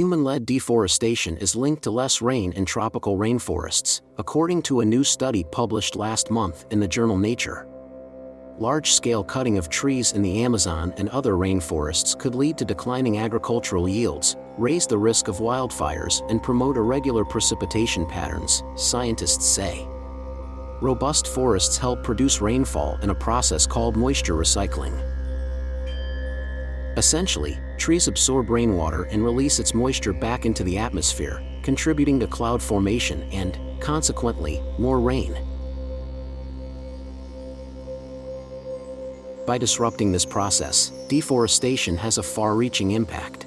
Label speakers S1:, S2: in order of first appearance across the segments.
S1: Human-led deforestation is linked to less rain in tropical rainforests, according to a new study published last month in the journal Nature. Large-scale cutting of trees in the Amazon and other rainforests could lead to declining agricultural yields, raise the risk of wildfires, and promote irregular precipitation patterns, scientists say. Robust forests help produce rainfall in a process called moisture recycling. Essentially, trees absorb rainwater and release its moisture back into the atmosphere, contributing to cloud formation and, consequently, more rain. By disrupting this process, deforestation has a far-reaching impact.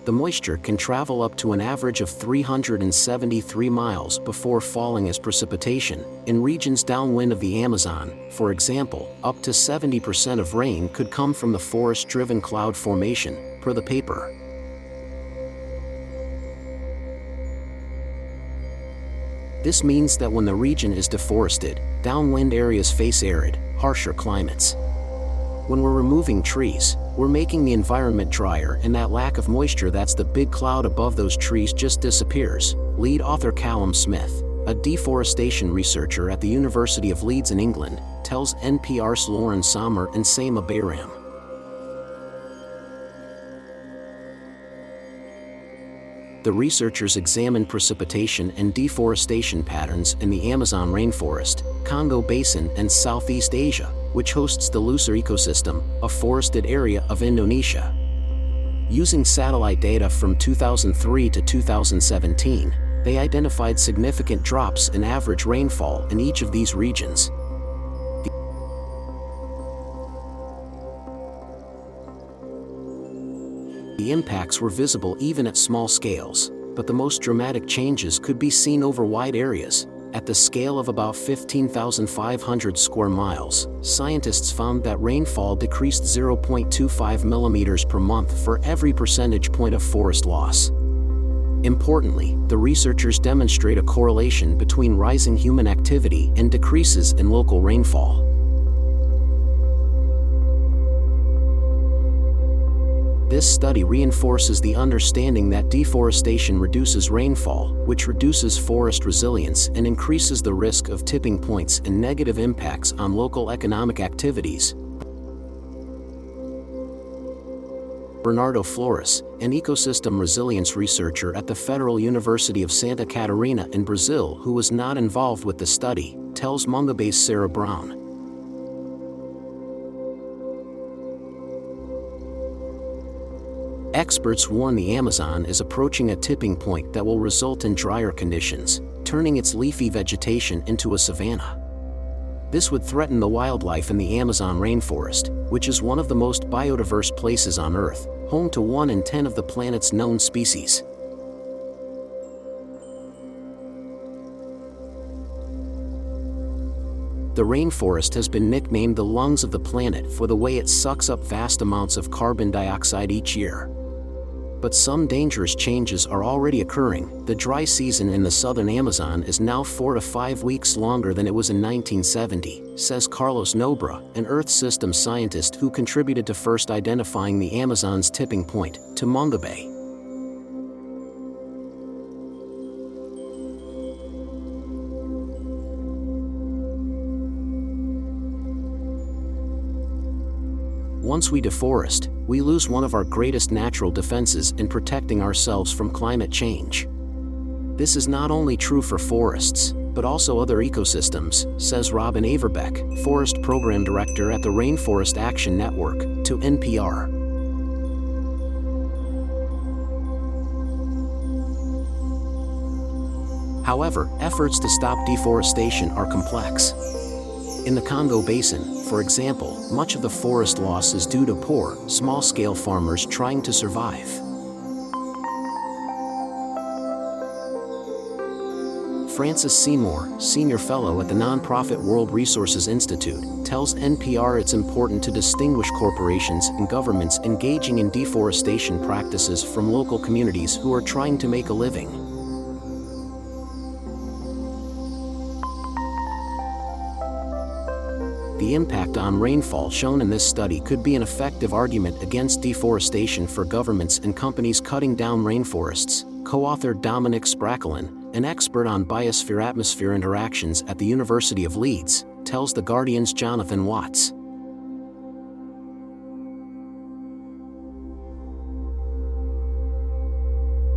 S1: The moisture can travel up to an average of 373 miles before falling as precipitation. In regions downwind of the Amazon, for example, up to 70% of rain could come from the forest-driven cloud formation, per the paper. This means that when the region is deforested, downwind areas face arid, harsher climates. When we're removing trees, we're making the environment drier, and that lack of moisture, that's the big cloud above those trees, just disappears. Lead author Callum Smith, a deforestation researcher at the University of Leeds in England, tells NPR's Lauren Sommer and Seema Bayram. The researchers examined precipitation and deforestation patterns in the Amazon rainforest, Congo Basin, and Southeast Asia, which hosts the Lucer ecosystem, a forested area of Indonesia. Using satellite data from 2003 to 2017, they identified significant drops in average rainfall in each of these regions. The impacts were visible even at small scales, but the most dramatic changes could be seen over wide areas. At the scale of about 15,500 square miles, scientists found that rainfall decreased 0.25 millimeters per month for every percentage point of forest loss. Importantly, the researchers demonstrate a correlation between rising human activity and decreases in local rainfall. This study reinforces the understanding that deforestation reduces rainfall, which reduces forest resilience and increases the risk of tipping points and negative impacts on local economic activities. Bernardo Flores, an ecosystem resilience researcher at the Federal University of Santa Catarina in Brazil who was not involved with the study, tells Mongabe's Sarah Brown. Experts warn the Amazon is approaching a tipping point that will result in drier conditions, turning its leafy vegetation into a savanna. This would threaten the wildlife in the Amazon rainforest, which is one of the most biodiverse places on Earth, home to 1 in 10 of the planet's known species. The rainforest has been nicknamed the lungs of the planet for the way it sucks up vast amounts of carbon dioxide each year. But some dangerous changes are already occurring. The dry season in the southern Amazon is now 4 to 5 weeks longer than it was in 1970, says Carlos Nobra, an Earth system scientist who contributed to first identifying the Amazon's tipping point, to Mongabe. Once we deforest, we lose one of our greatest natural defenses in protecting ourselves from climate change. This is not only true for forests, but also other ecosystems, says Robin Averbeck, Forest Program Director at the Rainforest Action Network, to NPR. However, efforts to stop deforestation are complex. In the Congo Basin, for example, much of the forest loss is due to poor, small-scale farmers trying to survive. Francis Seymour, senior fellow at the nonprofit World Resources Institute, tells NPR it's important to distinguish corporations and governments engaging in deforestation practices from local communities who are trying to make a living. The the impact on rainfall shown in this study could be an effective argument against deforestation for governments and companies cutting down rainforests, co-author Dominic Sprakelin, an expert on biosphere-atmosphere interactions at the University of Leeds, tells The Guardian's Jonathan Watts.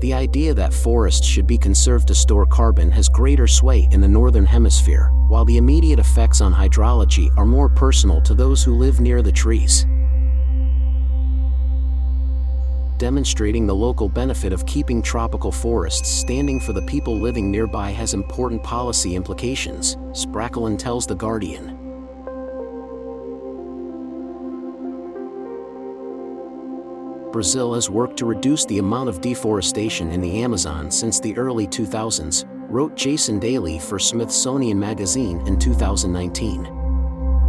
S1: The idea that forests should be conserved to store carbon has greater sway in the Northern Hemisphere, while the immediate effects on hydrology are more personal to those who live near the trees. Demonstrating the local benefit of keeping tropical forests standing for the people living nearby has important policy implications, Sprakelin tells The Guardian. Brazil has worked to reduce the amount of deforestation in the Amazon since the early 2000s, wrote Jason Daly for Smithsonian Magazine in 2019.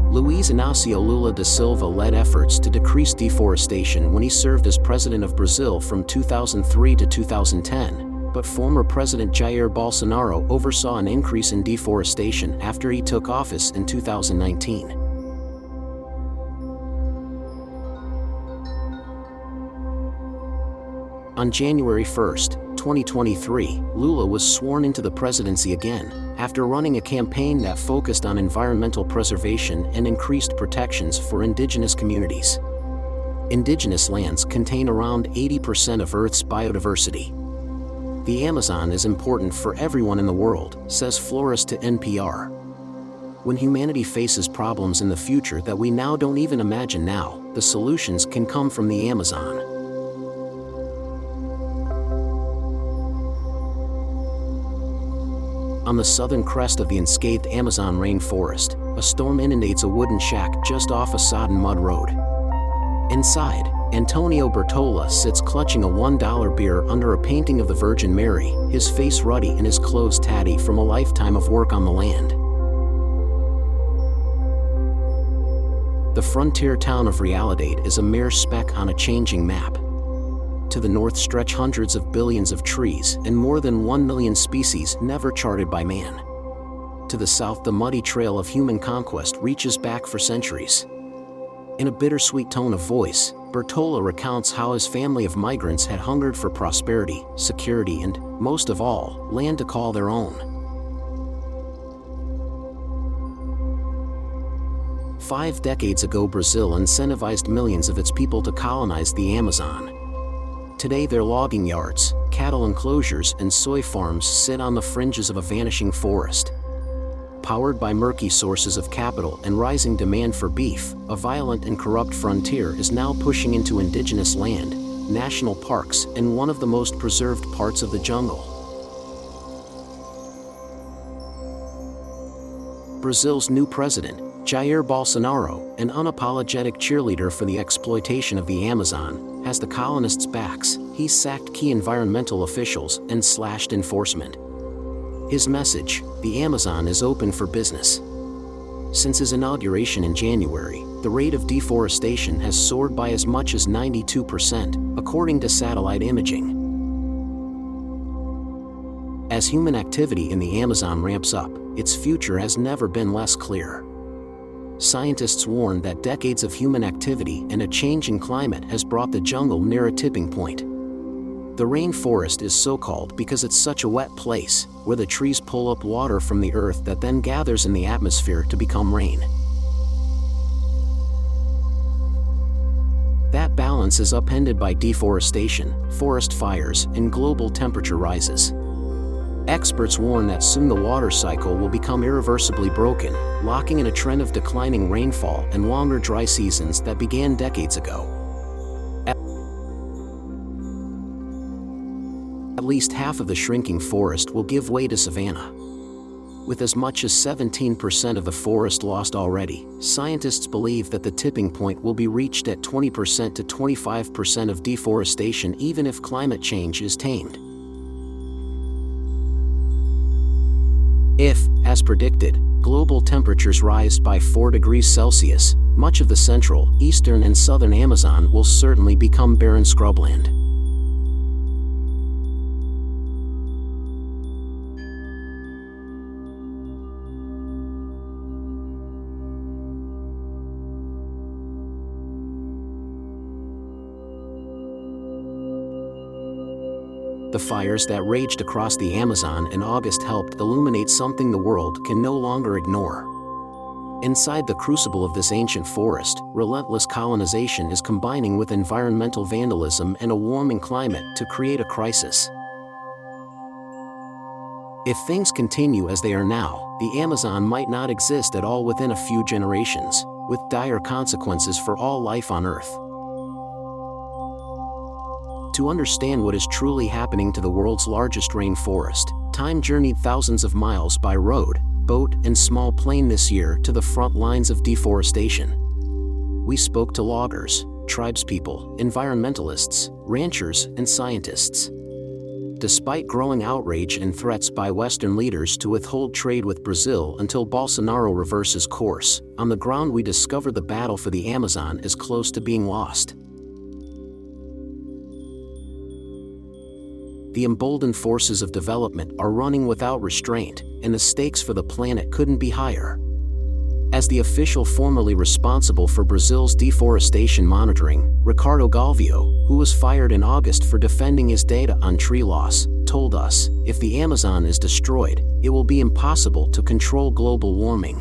S1: Luiz Inácio Lula da Silva led efforts to decrease deforestation when he served as president of Brazil from 2003 to 2010, but former President Jair Bolsonaro oversaw an increase in deforestation after he took office in 2019. On January 1, 2023, Lula was sworn into the presidency again, after running a campaign that focused on environmental preservation and increased protections for indigenous communities. Indigenous lands contain around 80% of Earth's biodiversity. The Amazon is important for everyone in the world, says florist to NPR. When humanity faces problems in the future that we now don't even imagine now, the solutions can come from the Amazon. On the southern crest of the unscathed Amazon rainforest, a storm inundates a wooden shack just off a sodden mud road. Inside, Antonio Bertola sits clutching a $1 beer under a painting of the Virgin Mary, his face ruddy and his clothes tatty from a lifetime of work on the land. The frontier town of Realidade is a mere speck on a changing map. To the north stretch hundreds of billions of trees and more than 1 million species never charted by man. To the south, the muddy trail of human conquest reaches back for centuries. In a bittersweet tone of voice, Bertola recounts how his family of migrants had hungered for prosperity, security and, most of all, land to call their own. 5 decades ago, Brazil incentivized millions of its people to colonize the Amazon. Today their logging yards, cattle enclosures and soy farms sit on the fringes of a vanishing forest. Powered by murky sources of capital and rising demand for beef, a violent and corrupt frontier is now pushing into indigenous land, national parks and one of the most preserved parts of the jungle. Brazil's new president, Jair Bolsonaro, an unapologetic cheerleader for the exploitation of the Amazon, has the colonists' backs. He sacked key environmental officials and slashed enforcement. His message: the Amazon is open for business. Since his inauguration in January, the rate of deforestation has soared by as much as 92%, according to satellite imaging. As human activity in the Amazon ramps up, its future has never been less clear. Scientists warn that decades of human activity and a change in climate has brought the jungle near a tipping point. The rainforest is so called because it's such a wet place, where the trees pull up water from the earth that then gathers in the atmosphere to become rain. That balance is upended by deforestation, forest fires, and global temperature rises. Experts warn that soon the water cycle will become irreversibly broken, locking in a trend of declining rainfall and longer dry seasons that began decades ago. At least half of the shrinking forest will give way to savanna. With as much as 17% of the forest lost already, scientists believe that the tipping point will be reached at 20% to 25% of deforestation even if climate change is tamed. If, as predicted, global temperatures rise by 4 degrees Celsius, much of the central, eastern and southern Amazon will certainly become barren scrubland. The fires that raged across the Amazon in August helped illuminate something the world can no longer ignore. Inside the crucible of this ancient forest, relentless colonization is combining with environmental vandalism and a warming climate to create a crisis. If things continue as they are now, the Amazon might not exist at all within a few generations, with dire consequences for all life on Earth. To understand what is truly happening to the world's largest rainforest, Time journeyed thousands of miles by road, boat, and small plane this year to the front lines of deforestation. We spoke to loggers, tribespeople, environmentalists, ranchers, and scientists. Despite growing outrage and threats by Western leaders to withhold trade with Brazil until Bolsonaro reverses course, on the ground we discover the battle for the Amazon is close to being lost. The emboldened forces of development are running without restraint, and the stakes for the planet couldn't be higher. As the official formerly responsible for Brazil's deforestation monitoring, Ricardo Galvão, who was fired in August for defending his data on tree loss, told us, if the Amazon is destroyed, it will be impossible to control global warming.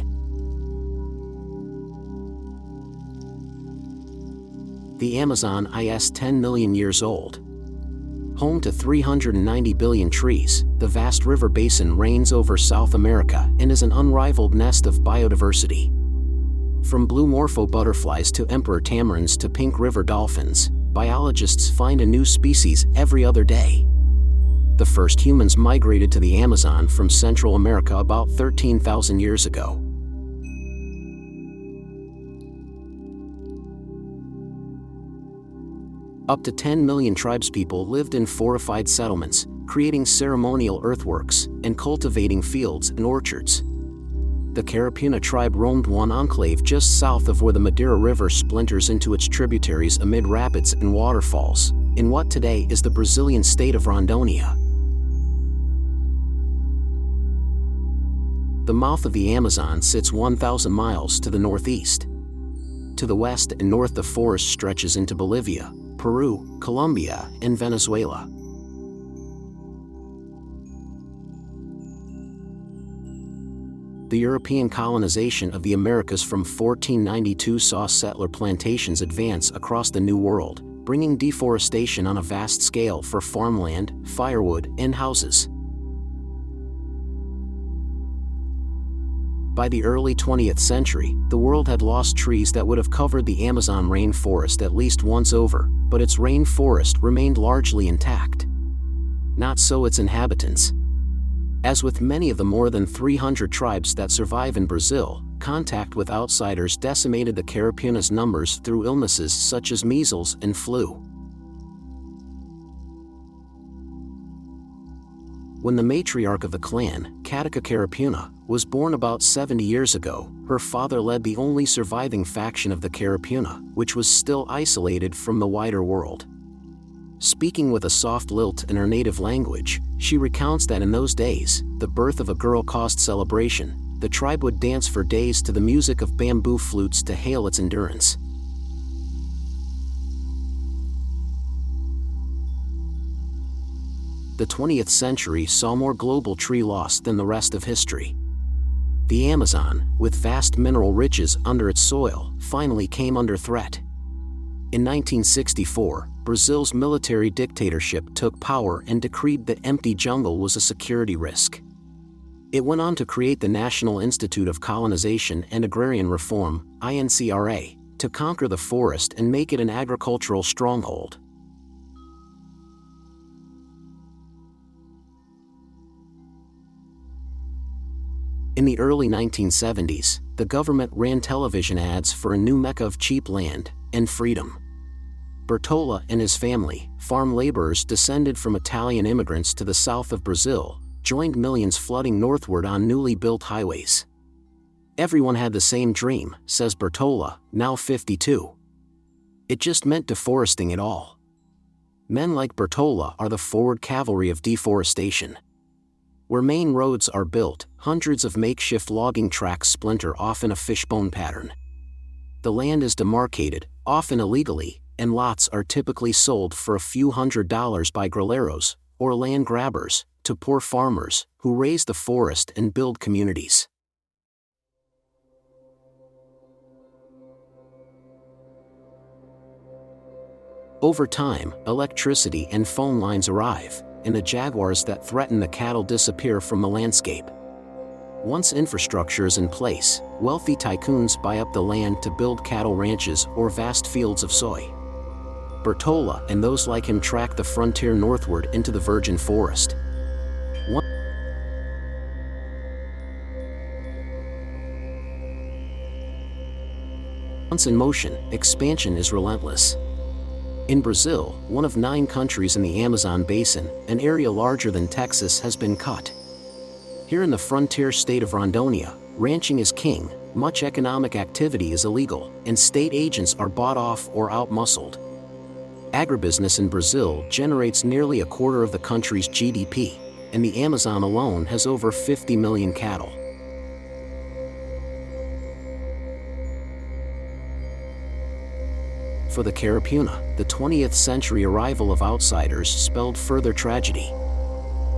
S1: The Amazon is 10 million years old. Home to 390 billion trees, the vast river basin reigns over South America and is an unrivaled nest of biodiversity. From blue morpho butterflies to emperor tamarins to pink river dolphins, biologists find a new species every other day. The first humans migrated to the Amazon from Central America about 13,000 years ago. Up to 10 million tribespeople lived in fortified settlements, creating ceremonial earthworks and cultivating fields and orchards. The Carapuna tribe roamed one enclave just south of where the Madeira River splinters into its tributaries amid rapids and waterfalls, in what today is the Brazilian state of Rondônia. The mouth of the Amazon sits 1,000 miles to the northeast. To the west and north the forest stretches into Bolivia, Peru, Colombia, and Venezuela. The European colonization of the Americas from 1492 saw settler plantations advance across the New World, bringing deforestation on a vast scale for farmland, firewood, and houses. By the early 20th century, the world had lost trees that would have covered the Amazon rainforest at least once over, but its rainforest remained largely intact. Not so its inhabitants. As with many of the more than 300 tribes that survive in Brazil, contact with outsiders decimated the Carapuna's numbers through illnesses such as measles and flu. When the matriarch of the clan, Katika Carapuna, was born about 70 years ago, her father led the only surviving faction of the Carapuna, which was still isolated from the wider world. Speaking with a soft lilt in her native language, she recounts that in those days, the birth of a girl caused celebration. The tribe would dance for days to the music of bamboo flutes to hail its endurance. The 20th century saw more global tree loss than the rest of history. The Amazon, with vast mineral riches under its soil, finally came under threat. In 1964, Brazil's military dictatorship took power and decreed that empty jungle was a security risk. It went on to create the National Institute of Colonization and Agrarian Reform, INCRA, to conquer the forest and make it an agricultural stronghold. In the early 1970s, the government ran television ads for a new mecca of cheap land and freedom. Bertola and his family, farm laborers descended from Italian immigrants to the south of Brazil, joined millions flooding northward on newly built highways. Everyone had the same dream, says Bertola, now 52. It just meant deforesting it all. Men like Bertola are the forward cavalry of deforestation. Where main roads are built, hundreds of makeshift logging tracks splinter off in a fishbone pattern. The land is demarcated, often illegally, and lots are typically sold for a few $100s by grileros, or land grabbers, to poor farmers, who raise the forest and build communities. Over time, electricity and phone lines arrive, and the jaguars that threaten the cattle disappear from the landscape. Once infrastructure is in place, wealthy tycoons buy up the land to build cattle ranches or vast fields of soy. Bertola and those like him track the frontier northward into the virgin forest. Once in motion, expansion is relentless. In Brazil, one of 9 countries in the Amazon basin, an area larger than Texas has been cut. Here in the frontier state of Rondônia, ranching is king, much economic activity is illegal, and state agents are bought off or out-muscled. Agribusiness in Brazil generates nearly a quarter of the country's GDP, and the Amazon alone has over 50 million cattle. For the Carapuna, the 20th century arrival of outsiders spelled further tragedy.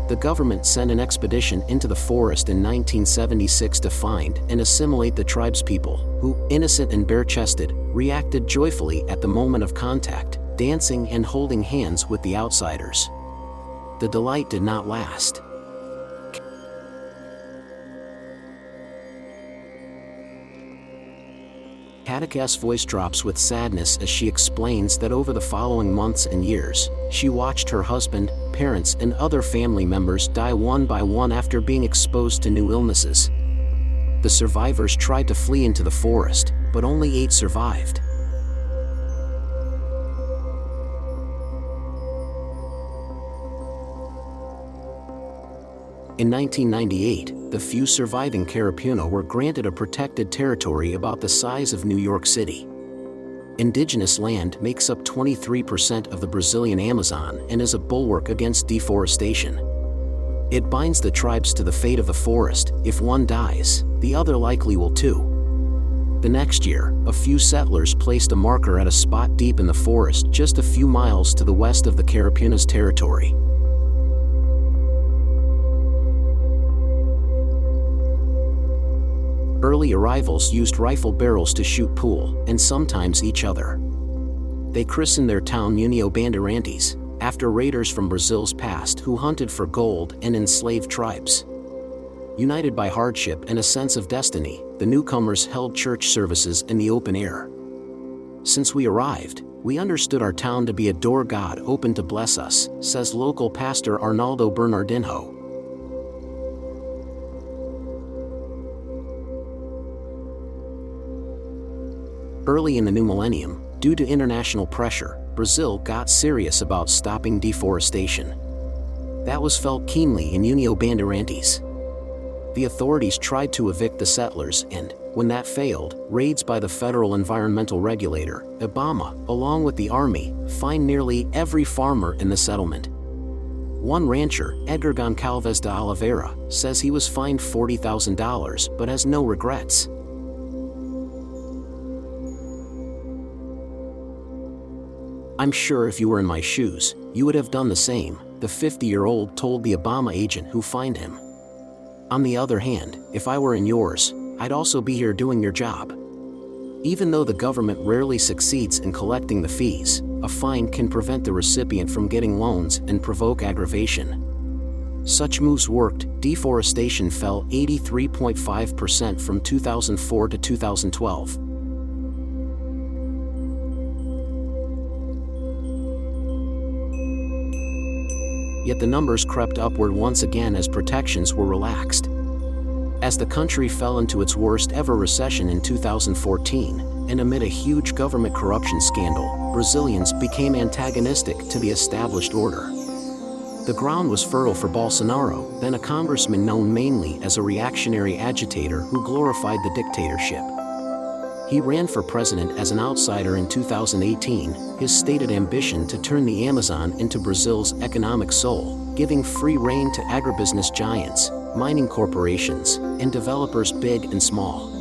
S1: The government sent an expedition into the forest in 1976 to find and assimilate the tribespeople, who, innocent and bare-chested, reacted joyfully at the moment of contact, dancing and holding hands with the outsiders. The delight did not last. Katika's voice drops with sadness as she explains that over the following months and years, she watched her husband, parents, and other family members die one by one after being exposed to new illnesses. The survivors tried to flee into the forest, but only 8 survived. In 1998, the few surviving Carapuna were granted a protected territory about the size of New York City. Indigenous land makes up 23% of the Brazilian Amazon and is a bulwark against deforestation. It binds the tribes to the fate of the forest. If one dies, the other likely will too. The next year, a few settlers placed a marker at a spot deep in the forest just a few miles to the west of the Carapuna's territory. Early arrivals used rifle barrels to shoot pool, and sometimes each other. They christened their town União Bandeirantes, after raiders from Brazil's past who hunted for gold and enslaved tribes. United by hardship and a sense of destiny, the newcomers held church services in the open air. Since we arrived, we understood our town to be a door God opened to bless us, says local pastor Arnaldo Bernardinho. Early in the new millennium, due to international pressure, Brazil got serious about stopping deforestation. That was felt keenly in União Bandeirantes. The authorities tried to evict the settlers and, when that failed, raids by the federal environmental regulator, IBAMA, along with the army, fined nearly every farmer in the settlement. One rancher, Edgar Goncalves de Oliveira, says he was fined $40,000 but has no regrets. I'm sure if you were in my shoes, you would have done the same, the 50-year-old told the IBAMA agent who fined him. On the other hand, if I were in yours, I'd also be here doing your job. Even though the government rarely succeeds in collecting the fees, a fine can prevent the recipient from getting loans and provoke aggravation. Such moves worked. Deforestation fell 83.5% from 2004 to 2012. Yet the numbers crept upward once again as protections were relaxed. As the country fell into its worst ever recession in 2014, and amid a huge government corruption scandal, Brazilians became antagonistic to the established order. The ground was fertile for Bolsonaro, then a congressman known mainly as a reactionary agitator who glorified the dictatorship. He ran for president as an outsider in 2018, his stated ambition to turn the Amazon into Brazil's economic soul, giving free rein to agribusiness giants, mining corporations, and developers big and small.